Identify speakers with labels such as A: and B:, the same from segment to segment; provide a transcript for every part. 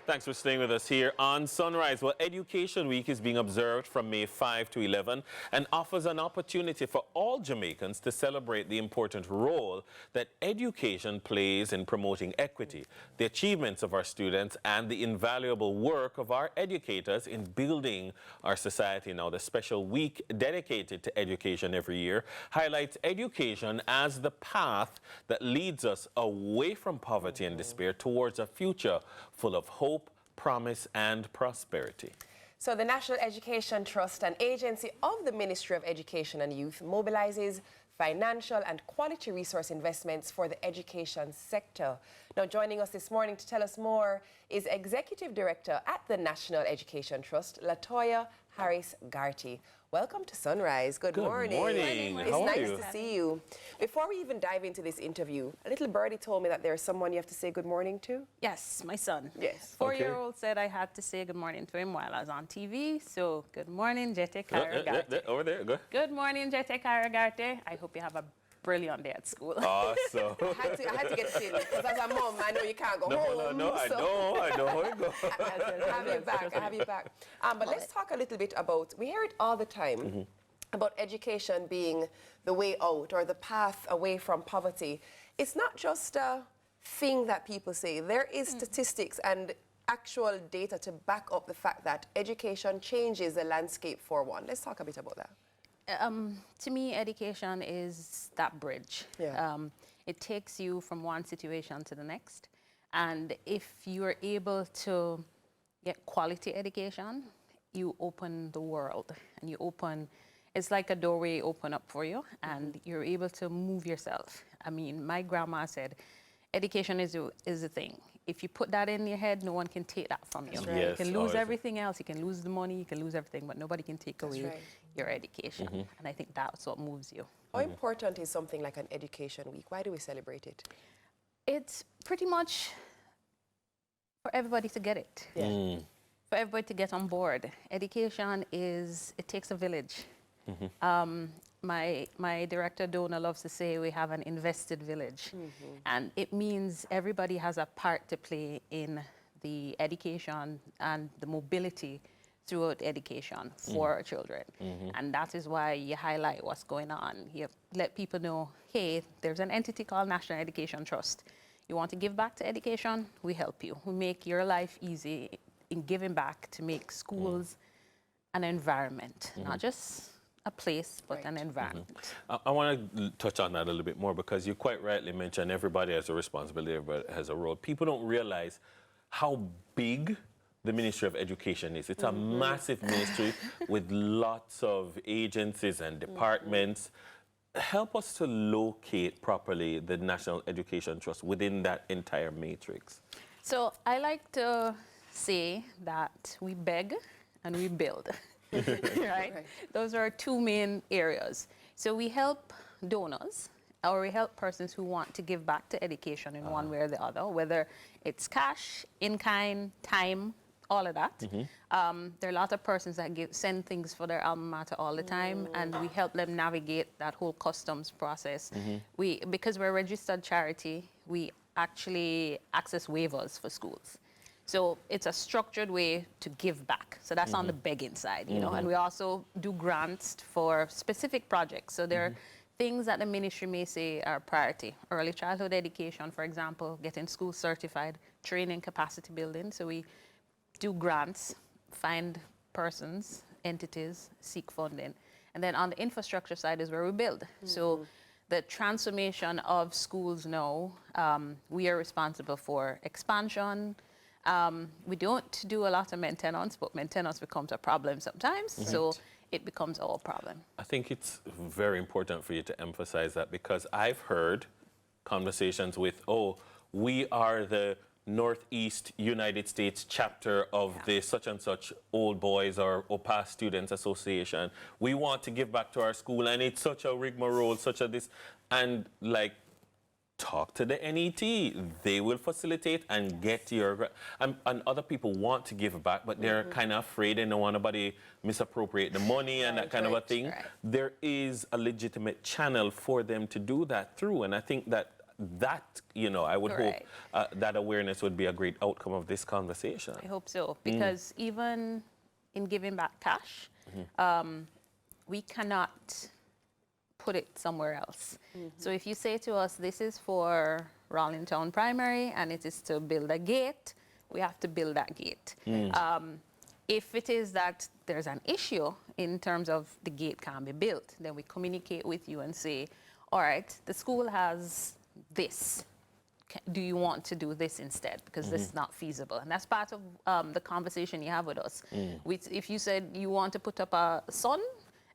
A: Thanks for staying with us here on Sunrise. Well, Education Week is being observed from May 5 to 11 and offers an opportunity for all Jamaicans to celebrate the important role that education plays in promoting equity, the achievements of our students, and the invaluable work of our educators in building our society. Now, the special week dedicated to education every year highlights education as the path that leads us away from poverty and despair towards a future full of hope, promise, and prosperity.
B: So the National Education Trust, an agency of the Ministry of Education and Youth, mobilizes financial and quality resource investments for the education sector. Now, joining us this morning to tell us more is Executive Director at the National Education Trust, Latoya Harris-Ghartey. Welcome to Sunrise. Good morning.
A: Good morning.
B: It's nice to see you. Before we even dive into this interview, a little birdie told me that there's someone you have to say good morning to.
C: Yes, my son.
B: Yes.
C: Four-year-old said I had to say good morning to him while I was on TV. So good morning, Jete Harris-Ghartey.
A: Over there, go.
C: Good morning, Jete Harris-Ghartey. I hope you have a brilliant day at school.
A: Awesome.
B: I had to get silly because as a mom, I know you can't go home.
A: No, I know how it goes.
B: I have you back. But let's talk a little bit about, we hear it all the time, about education being the way out or the path away from poverty. It's not just a thing that people say. There is statistics and actual data to back up the fact that education changes the landscape for one. Let's talk a bit about that.
C: To me, education is that bridge.
B: Yeah.
C: It takes you from one situation to the next. And if you're able to get quality education, you open the world and you open, it's like a doorway open up for you and you're able to move yourself. I mean, my grandma said, education is a thing. If you put that in your head, no one can take that from you.
B: Right.
C: You can lose everything else. You can lose the money, you can lose everything, but nobody can take away your education. And I think that's what moves you.
B: How important is something like an education week? Why do we celebrate it?
C: It's pretty much for everybody to get it.
B: Yeah.
C: For everybody to get on board. Education is, it takes a village. My director, Donna, loves to say we have an invested village. And it means everybody has a part to play in the education and the mobility throughout education for our children. And that is why you highlight what's going on. You let people know, hey, there's an entity called National Education Trust. You want to give back to education? We help you. We make your life easy in giving back to make schools an environment, not just a place, but an environment.
A: I want to touch on that a little bit more because you quite rightly mentioned everybody has a responsibility, everybody has a role. People don't realize how big the Ministry of Education is. It's a massive ministry with lots of agencies and departments. Help us to locate properly the National Education Trust within that entire matrix.
C: So I like to say that we beg and we build. Right? Those are our two main areas. So we help donors or we help persons who want to give back to education in one way or the other, whether it's cash, in-kind, time, all of that. There are a lot of persons that send things for their alma mater all the time, and we help them navigate that whole customs process. Because we're a registered charity, we actually access waivers for schools. So it's a structured way to give back. So that's on the begging side, you know, and we also do grants for specific projects. So there are things that the ministry may say are priority. Early childhood education, for example, getting school certified, training, capacity building. So we do grants, find persons, entities, seek funding. And then on the infrastructure side is where we build. So the transformation of schools now, we are responsible for expansion. We don't do a lot of maintenance, but maintenance becomes a problem sometimes. So it becomes our problem.
A: I think it's very important for you to emphasize that because I've heard conversations with, oh, we are the Northeast United States chapter of the such and such old boys or past students association. We want to give back to our school and it's such a rigmarole, such a this, and like, talk to the NET. They will facilitate and get your... And other people want to give back, but they're kind of afraid they don't want nobody misappropriate the money and that kind of a thing. There is a legitimate channel for them to do that through, and I think that that, you know, I would
C: Right.
A: hope that awareness would be a great outcome of this conversation.
C: I hope so, because even in giving back cash, we cannot put it somewhere else. So if you say to us, this is for Rollingtown Primary and it is to build a gate, we have to build that gate. If it is that there's an issue in terms of the gate can't be built, then we communicate with you and say, all right, the school has this. Do you want to do this instead? Because this is not feasible. And that's part of the conversation you have with us. If you said you want to put up a sun,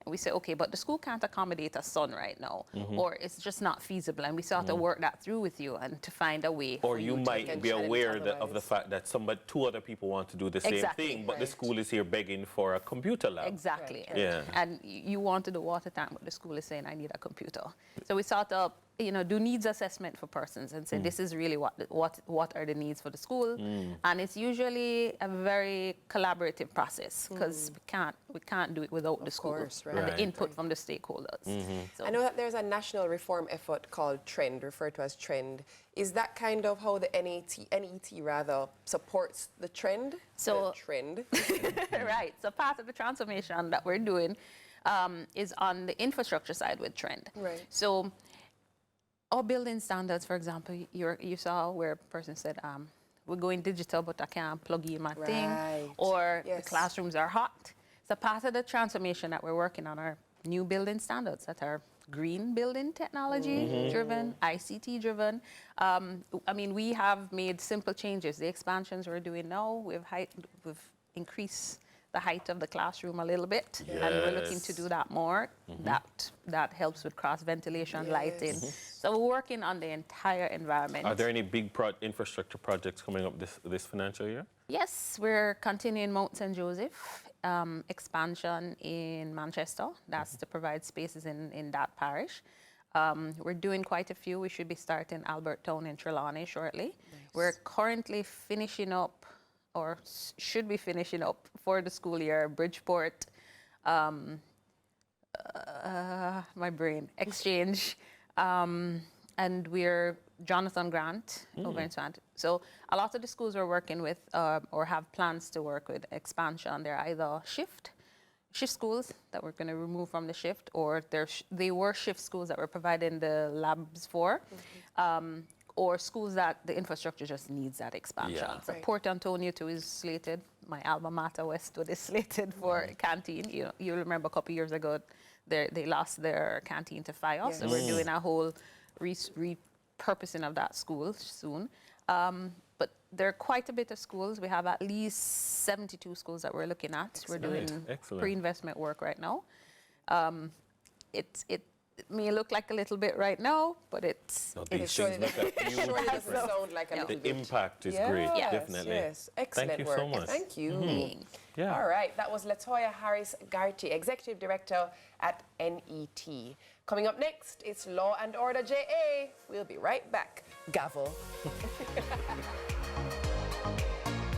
C: and we say, okay, but the school can't accommodate a sun right now, or it's just not feasible, and we start to work that through with you and to find a way.
A: Or you might be aware of the fact that two other people want to do the same thing, but the school is here begging for a computer lab.
C: Exactly.
A: Yeah.
C: And you want to do water tank, but the school is saying, I need a computer. So we sort of, you know, do needs assessment for persons and say, this is really what are the needs for the school. And it's usually a very collaborative process, because we can't do it without the school and the input from the stakeholders. So,
B: I know that there's a national reform effort called TREND, referred to as TREND. Is that kind of how the NET rather supports the trend?
C: So-
B: The trend.
C: right. So part of the transformation that we're doing is on the infrastructure side with TREND.
B: Right.
C: So our building standards, for example, you saw where a person said, we're going digital, but I can't plug in my thing, or the classrooms are hot. So part of the transformation that we're working on are new building standards that are green building technology driven, ICT driven. I mean, we have made simple changes. The expansions we're doing now, we've increased the height of the classroom a little bit, and we're looking to do that more. That helps with cross ventilation, lighting. So we're working on the entire environment.
A: Are there any big infrastructure projects coming up this financial year?
C: Yes, we're continuing Mount St. Joseph expansion in Manchester. That's to provide spaces in that parish. We're doing quite a few. We should be starting Albertown in Trelawney shortly. We're currently finishing up, or should be finishing up for the school year, Bridgeport, my brain, Exchange, and we're Jonathan Grant over in Swant. So a lot of the schools we're working with or have plans to work with expansion, they're either shift schools that we're going to remove from the shift, or they were shift schools that we're providing the labs for, or schools that the infrastructure just needs that expansion. So Port Antonio too is slated. My alma mater, Westwood, is slated for canteen. You remember a couple years ago, they lost their canteen to fire. So we're doing a whole repurposing of that school soon. But there are quite a bit of schools. We have at least 72 schools that we're looking at. We're doing pre-investment work right now. It may look like a little bit right now, but it
B: surely doesn't sound like a little bit.
A: The impact is great, definitely.
B: Yes, excellent
A: Thank you
B: work.
A: so much.
B: Thank you. All right, that was Latoya Harris-Ghartey, Executive Director at NET. Coming up next, it's Law and Order JA. We'll be right back. Gavel.